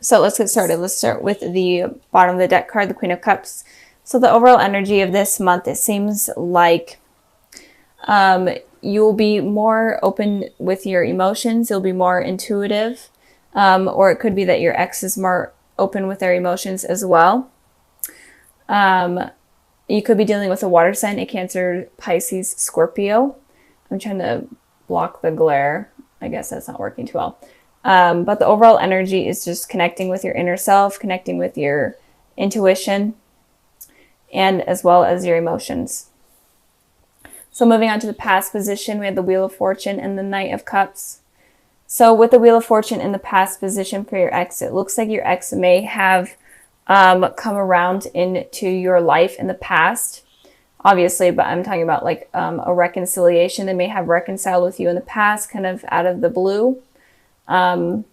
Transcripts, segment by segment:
So let's get started. Let's start with the bottom of the deck card, the Queen of Cups. So the overall energy of this month, it seems like you'll be more open with your emotions. You'll be more intuitive. Or it could be that your ex is more open with their emotions as well. You could be dealing with a water sign, a Cancer, Pisces, Scorpio. I'm trying to block the glare. I guess that's not working too well. But the overall energy is just connecting with your inner self, connecting with your intuition, and as well as your emotions. So moving on to the past position, we have the Wheel of Fortune and the Knight of Cups. So with the Wheel of Fortune in the past position for your ex, it looks like your ex may have come around into your life in the past, obviously, but I'm talking about like a reconciliation. They may have reconciled with you in the past, kind of out of the blue. And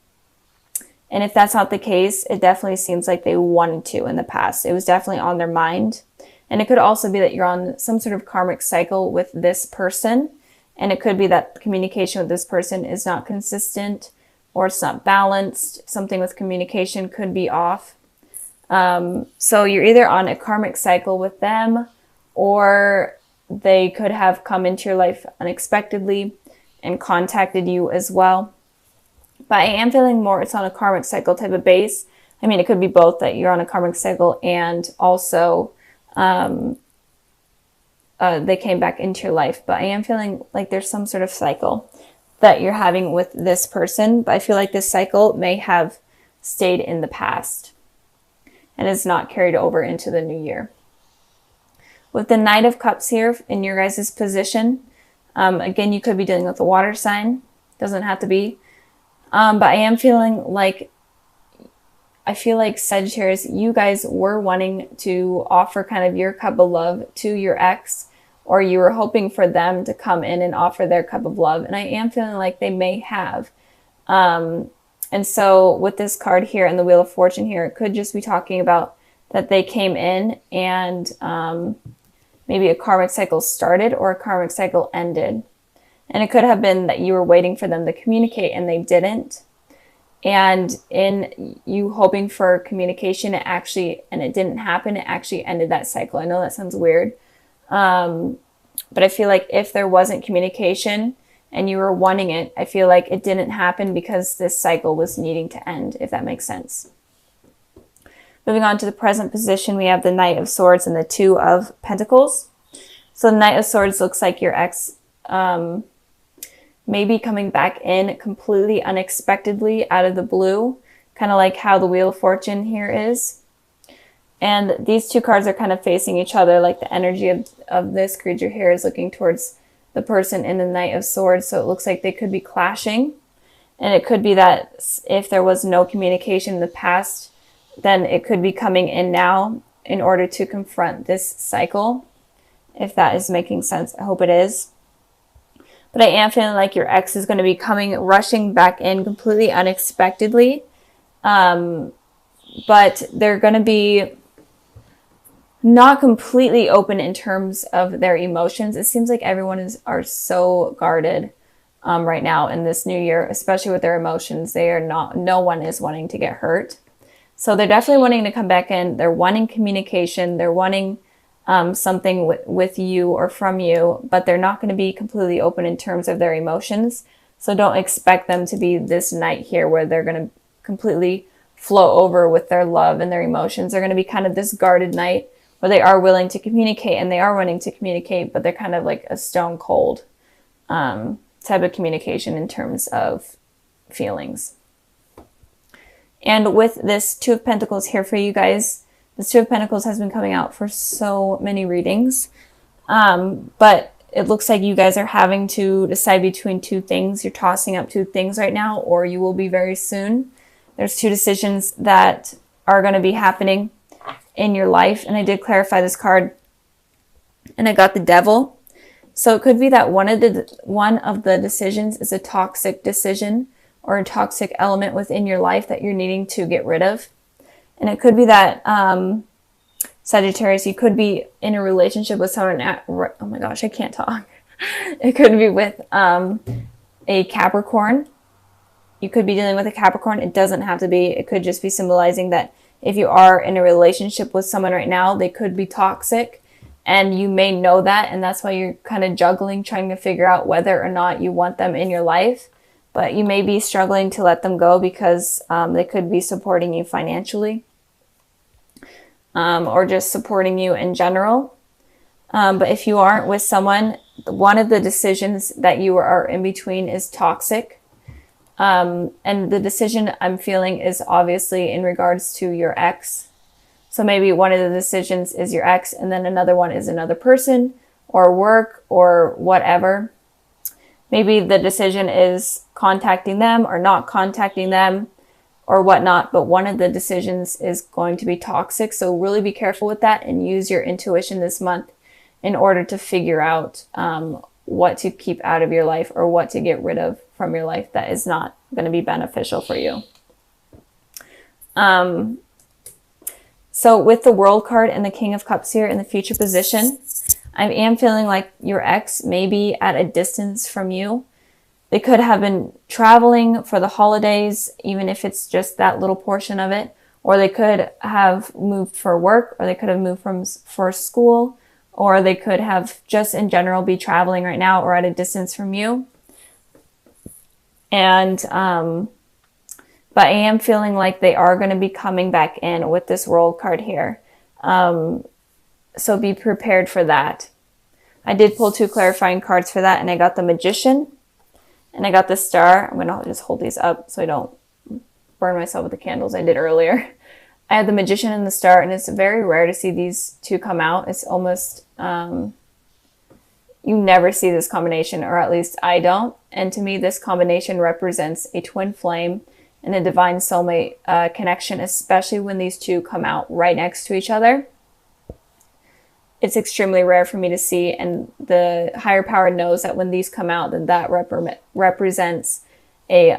if that's not the case, it definitely seems like they wanted to in the past. It was definitely on their mind. And it could also be that you're on some sort of karmic cycle with this person. And it could be that communication with this person is not consistent or it's not balanced. Something with communication could be off. So you're either on a karmic cycle with them, or they could have come into your life unexpectedly and contacted you as well. But I am feeling more it's on a karmic cycle type of base. I mean, it could be both, that you're on a karmic cycle and also they came back into your life. But I am feeling like there's some sort of cycle that you're having with this person. But I feel like this cycle may have stayed in the past and is not carried over into the new year. With the Knight of Cups here in your guys' position, again, you could be dealing with a water sign. Doesn't have to be. But I am feeling like, Sagittarius, you guys were wanting to offer kind of your cup of love to your ex, or you were hoping for them to come in and offer their cup of love. And I am feeling like they may have. And so with this card here and the Wheel of Fortune here, it could just be talking about that they came in and maybe a karmic cycle started or a karmic cycle ended. And it could have been that you were waiting for them to communicate and they didn't. And in you hoping for communication, it didn't happen. It actually ended that cycle. I know that sounds weird. But I feel like if there wasn't communication and you were wanting it, I feel like it didn't happen because this cycle was needing to end, if that makes sense. Moving on to the present position, we have the Knight of Swords and the Two of Pentacles. So the Knight of Swords looks like your ex maybe coming back in completely unexpectedly out of the blue, kind of like how the Wheel of Fortune here is. And these two cards are kind of facing each other, like the energy of this creature here is looking towards the person in the Knight of Swords. So it looks like they could be clashing. And it could be that if there was no communication in the past, then it could be coming in now in order to confront this cycle. If that is making sense, I hope it is. But I am feeling like your ex is going to be rushing back in completely unexpectedly. But they're going to be not completely open in terms of their emotions. It seems like everyone are so guarded right now in this new year, especially with their emotions. No one is wanting to get hurt. So they're definitely wanting to come back in. They're wanting communication. They're wanting something with you or from you, but they're not going to be completely open in terms of their emotions. So don't expect them to be this night here where they're going to completely flow over with their love and their emotions. They're going to be kind of this guarded night where they are willing to communicate and they are wanting to communicate, but they're kind of like a stone cold type of communication in terms of feelings. And with this Two of Pentacles here for you guys, the Two of Pentacles has been coming out for so many readings. But it looks like you guys are having to decide between two things. You're tossing up two things right now, or you will be very soon. There's two decisions that are going to be happening in your life. And I did clarify this card and I got the Devil. So it could be that one of the decisions is a toxic decision or a toxic element within your life that you're needing to get rid of. And it could be that, Sagittarius, you could be in a relationship with someone oh my gosh, I can't talk. It could be with a Capricorn. you could be dealing with a Capricorn. It doesn't have to be. It could just be symbolizing that if you are in a relationship with someone right now, they could be toxic, and you may know that, and that's why you're kind of juggling, trying to figure out whether or not you want them in your life. But you may be struggling to let them go because they could be supporting you financially, or just supporting you in general. But if you aren't with someone, one of the decisions that you are in between is toxic. And the decision I'm feeling is obviously in regards to your ex. So maybe one of the decisions is your ex, and then another one is another person or work or whatever. Maybe the decision is contacting them or not contacting them or whatnot, but one of the decisions is going to be toxic. So really be careful with that and use your intuition this month in order to figure out what to keep out of your life or what to get rid of from your life that is not going to be beneficial for you. So with the World card and the King of Cups here in the future position, I am feeling like your ex may be at a distance from you. They could have been traveling for the holidays, even if it's just that little portion of it, or they could have moved for work, or they could have moved for school, or they could have just in general be traveling right now or at a distance from you. And, but I am feeling like they are going to be coming back in with this World card here. So be prepared for that. I did pull 2 clarifying cards for that, and I got the Magician and I got the Star. I'm going to just hold these up so I don't burn myself with the candles I did earlier. I had the Magician and the Star, and it's very rare to see these two come out. It's almost, you never see this combination, or at least I don't. And to me, this combination represents a twin flame and a divine soulmate connection, especially when these two come out right next to each other. It's extremely rare for me to see, and the higher power knows that when these come out, then that represents a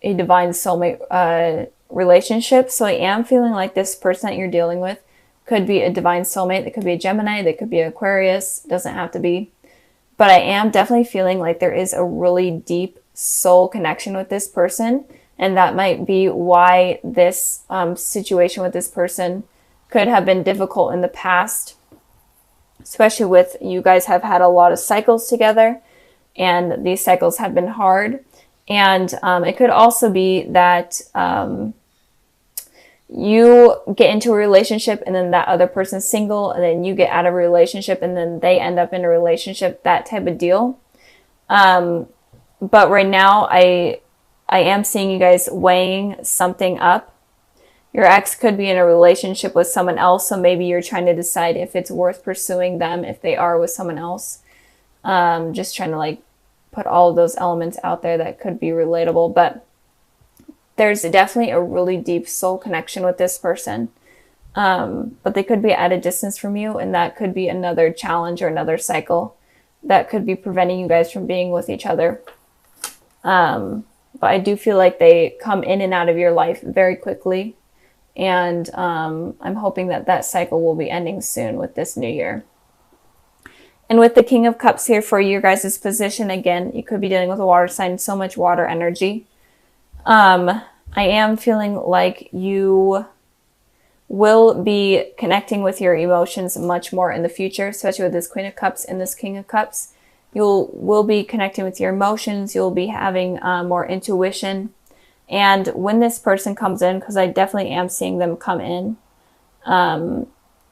divine soulmate relationship. So I am feeling like this person that you're dealing with could be a divine soulmate. It could be a Gemini. They could be Aquarius. It doesn't have to be. But I am definitely feeling like there is a really deep soul connection with this person. And that might be why this situation with this person could have been difficult in the past, especially with you guys have had a lot of cycles together, and these cycles have been hard. And it could also be that you get into a relationship and then that other person's single, and then you get out of a relationship and then they end up in a relationship, that type of deal. But right now I am seeing you guys weighing something up. Your ex could be in a relationship with someone else, so maybe you're trying to decide if it's worth pursuing them if they are with someone else. Just trying to like put all of those elements out there that could be relatable, but there's definitely a really deep soul connection with this person. But they could be at a distance from you, and that could be another challenge or another cycle that could be preventing you guys from being with each other. But I do feel like they come in and out of your life very quickly. And I'm hoping that that cycle will be ending soon with this new year. And with the King of Cups here for your guys' position, again, you could be dealing with a water sign, so much water energy. I am feeling like you will be connecting with your emotions much more in the future, especially with this Queen of Cups and this King of Cups. You will be connecting with your emotions. You'll be having more intuition. And when this person comes in, because I definitely am seeing them come in,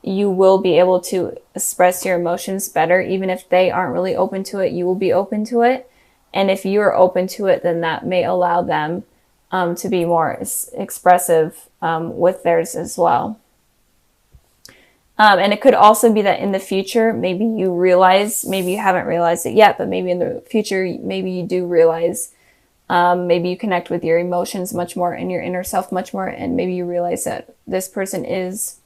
you will be able to express your emotions better. Even if they aren't really open to it, you will be open to it. And if you're open to it, then that may allow them to be more expressive with theirs as well. And it could also be that in the future, maybe you realize, maybe you haven't realized it yet, but maybe in the future, maybe you do realize. Maybe you connect with your emotions much more and your inner self much more, and maybe you realize that this person is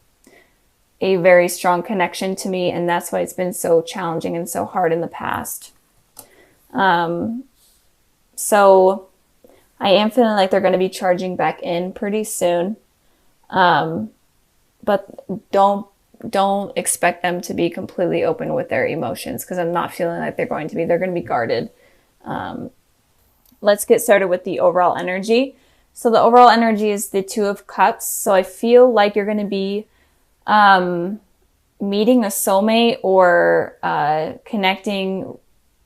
a very strong connection to me, and that's why it's been so challenging and so hard in the past. So I am feeling like they're going to be charging back in pretty soon, but don't expect them to be completely open with their emotions, because I'm not feeling like they're going to be. They're going to be guarded. let's get started with the overall energy. So the overall energy is the Two of Cups. So I feel like you're going to be meeting a soulmate or connecting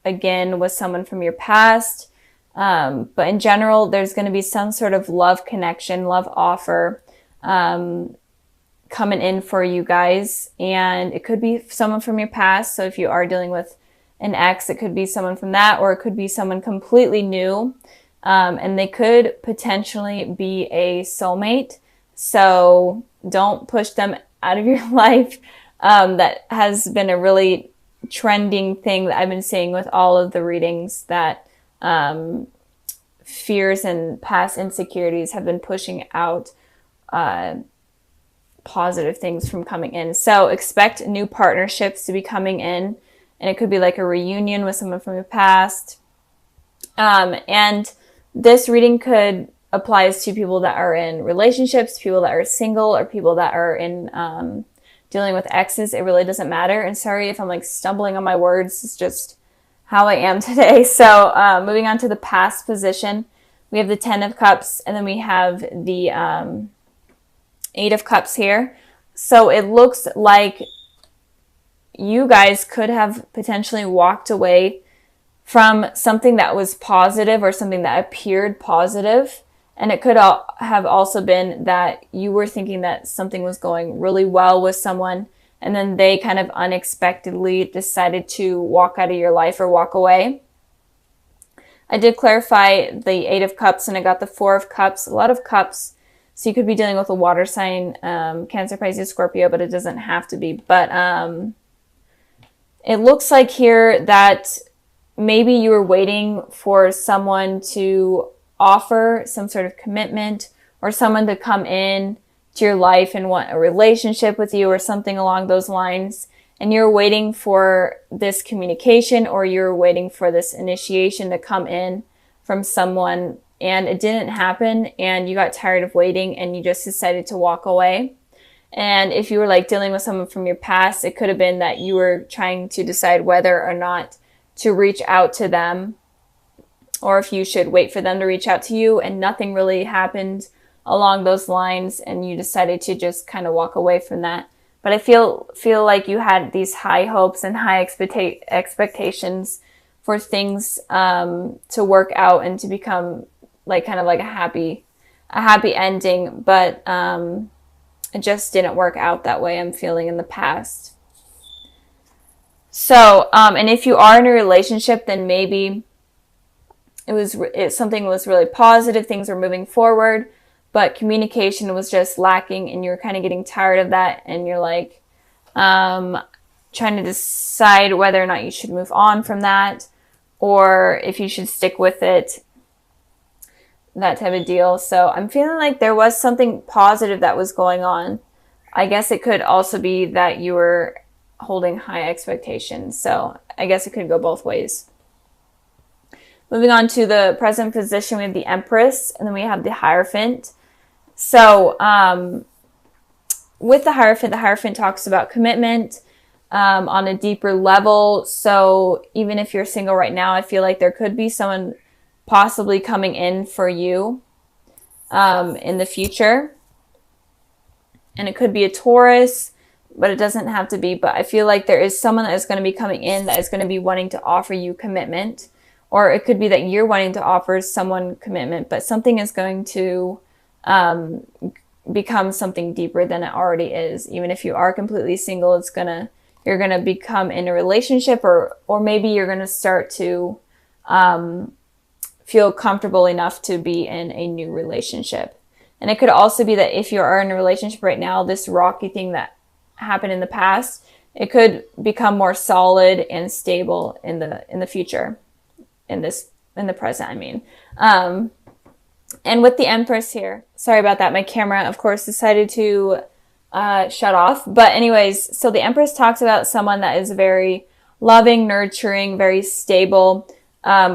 again with someone from your past. But in general, there's going to be some sort of love connection, love offer coming in for you guys. And it could be someone from your past. So if you are dealing with an ex, it could be someone from that, or it could be someone completely new. And they could potentially be a soulmate. So don't push them out of your life. That has been a really trending thing that I've been seeing with all of the readings, that fears and past insecurities have been pushing out positive things from coming in. So expect new partnerships to be coming in, and it could be like a reunion with someone from your past. And this reading could applies to people that are in relationships, people that are single, or people that are in dealing with exes. It really doesn't matter. And sorry if I'm like stumbling on my words. It's just how I am today. So moving on to the past position, we have the 10 of Cups, and then we have the 8 of Cups here. So it looks like you guys could have potentially walked away from something that was positive or something that appeared positive. And it could have also been that you were thinking that something was going really well with someone, and then they kind of unexpectedly decided to walk out of your life or walk away. I did clarify the 8 of Cups, and I got the 4 of Cups, a lot of cups. So you could be dealing with a water sign, Cancer, Pisces, Scorpio, but it doesn't have to be. But it looks like here that maybe you were waiting for someone to offer some sort of commitment, or someone to come in to your life and want a relationship with you or something along those lines. And you're waiting for this communication, or you're waiting for this initiation to come in from someone, and it didn't happen, and you got tired of waiting and you just decided to walk away. And if you were like dealing with someone from your past, it could have been that you were trying to decide whether or not to reach out to them, or if you should wait for them to reach out to you, and nothing really happened along those lines, and you decided to just kind of walk away from that. But I feel like you had these high hopes and high expectations for things to work out and to become like kind of like a happy ending, but it just didn't work out that way, I'm feeling, in the past. So, and if you are in a relationship, then maybe something was really positive, things were moving forward, but communication was just lacking, and you're kind of getting tired of that, and you're like trying to decide whether or not you should move on from that, or if you should stick with it, that type of deal. So I'm feeling like there was something positive that was going on. I guess it could also be that you were holding high expectations. So I guess it could go both ways. Moving on to the present position, we have the Empress, and then we have the Hierophant. So with the Hierophant talks about commitment on a deeper level. So even if you're single right now, I feel like there could be someone possibly coming in for you in the future. And it could be a Taurus, but it doesn't have to be. But I feel like there is someone that is going to be coming in that is going to be wanting to offer you commitment. Or it could be that you're wanting to offer someone commitment, but something is going to become something deeper than it already is. Even if you are completely single, you're gonna become in a relationship, or maybe you're gonna start to feel comfortable enough to be in a new relationship. And it could also be that if you are in a relationship right now, this rocky thing that happened in the past, it could become more solid and stable in the future. In the present, I mean. And with the Empress here, sorry about that. My camera, of course, decided to shut off. But anyways, so the Empress talks about someone that is very loving, nurturing, very stable,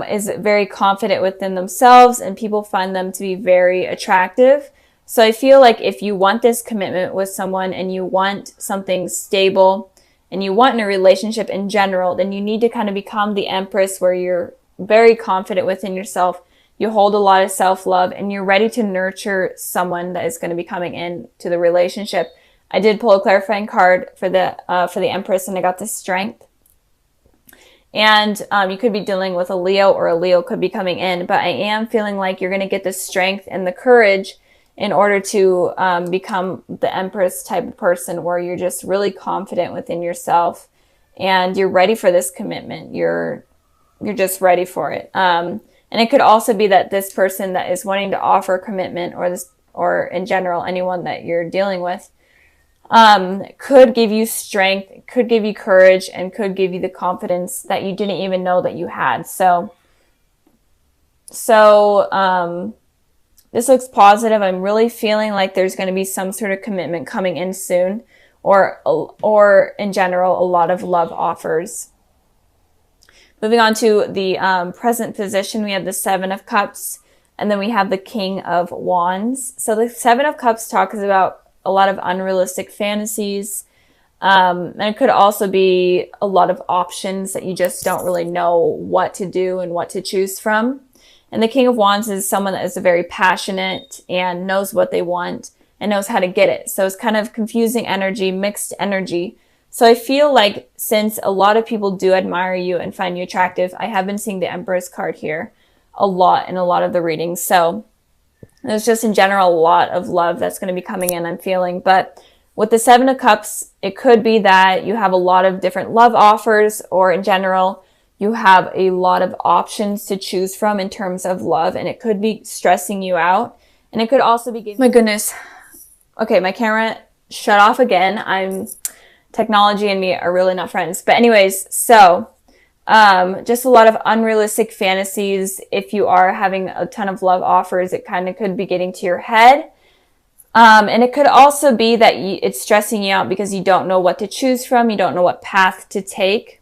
is very confident within themselves, and people find them to be very attractive. So I feel like if you want this commitment with someone, and you want something stable, and you want in a relationship in general, then you need to kind of become the Empress, where you're very confident within yourself. You hold a lot of self-love, and you're ready to nurture someone that is going to be coming in to the relationship. I did pull a clarifying card for the Empress, and I got the Strength. And you could be dealing with a Leo, or a Leo could be coming in, but I am feeling like you're going to get the strength and the courage in order to become the Empress type of person, where you're just really confident within yourself and you're ready for this commitment. You're just ready for it. And it could also be that this person that is wanting to offer commitment, or in general, anyone that you're dealing with, could give you strength, could give you courage, and could give you the confidence that you didn't even know that you had. So this looks positive. I'm really feeling like there's going to be some sort of commitment coming in soon, or in general, a lot of love offers. Moving on to the present position, we have the Seven of Cups, and then we have the King of Wands. So the Seven of Cups talks about a lot of unrealistic fantasies. And it could also be a lot of options that you just don't really know what to do and what to choose from. And the King of Wands is someone that is very passionate and knows what they want and knows how to get it. So it's kind of confusing energy, mixed energy. So I feel like since a lot of people do admire you and find you attractive, I have been seeing the Empress card here a lot in a lot of the readings. So there's just in general a lot of love that's going to be coming in, I'm feeling. But with the Seven of Cups, it could be that you have a lot of different love offers, or in general, you have a lot of options to choose from in terms of love, and it could be stressing you out. And it could also be giving... My goodness. Okay, my camera shut off again. Technology and me are really not friends. But anyways, so just a lot of unrealistic fantasies. If you are having a ton of love offers, it kind of could be getting to your head. And it could also be that it's stressing you out because you don't know what to choose from. You don't know what path to take.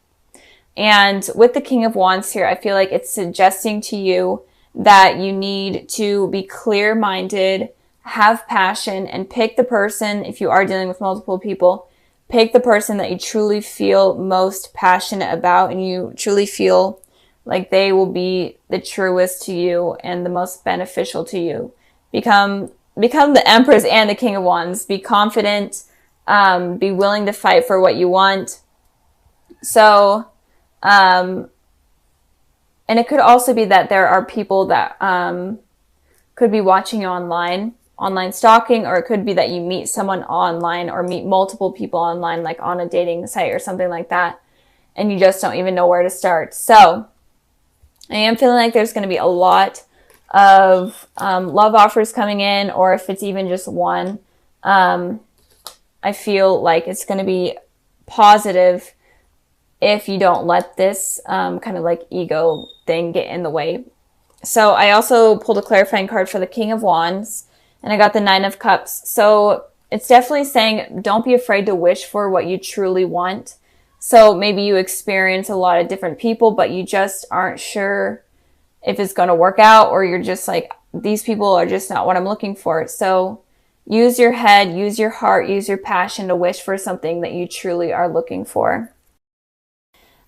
And with the King of Wands here, I feel like it's suggesting to you that you need to be clear-minded, have passion, and pick the person, if you are dealing with multiple people, pick the person that you truly feel most passionate about, and you truly feel like they will be the truest to you and the most beneficial to you. Become the Empress and the King of Wands. Be confident, be willing to fight for what you want. So, and it could also be that there are people that could be watching you online stalking, or it could be that you meet someone online or meet multiple people online, like on a dating site or something like that, and you just don't even know where to start. So I am feeling like there's going to be a lot of love offers coming in, or if it's even just one, I feel like it's going to be positive if you don't let this kind of like ego thing get in the way. So I also pulled a clarifying card for the King of Wands, and I got the Nine of Cups. So it's definitely saying don't be afraid to wish for what you truly want. So maybe you experience a lot of different people, but you just aren't sure if it's going to work out, or you're just like, these people are just not what I'm looking for. So use your head, use your heart, use your passion to wish for something that you truly are looking for.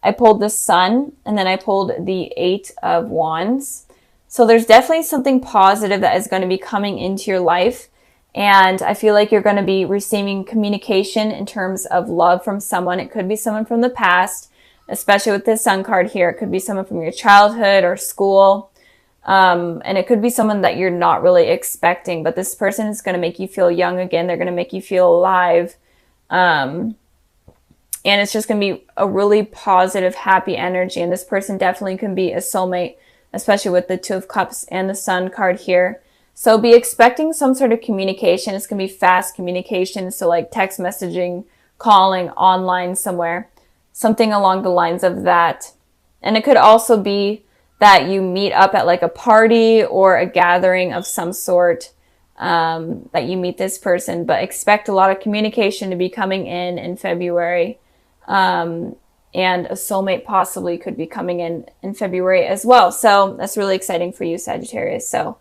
I pulled the Sun, and then I pulled the Eight of Wands. So there's definitely something positive that is going to be coming into your life. And I feel like you're going to be receiving communication in terms of love from someone. It could be someone from the past, especially with this Sun card here. It could be someone from your childhood or school. And it could be someone that you're not really expecting, but this person is going to make you feel young again. They're going to make you feel alive. And it's just going to be a really positive, happy energy. And this person definitely can be a soulmate, especially with the Two of Cups and the Sun card here. So be expecting some sort of communication. It's going to be fast communication. So like text messaging, calling, online somewhere, something along the lines of that. And it could also be that you meet up at like a party or a gathering of some sort, that you meet this person, but expect a lot of communication to be coming in February. And a soulmate possibly could be coming in February as well. So that's really exciting for you, Sagittarius. So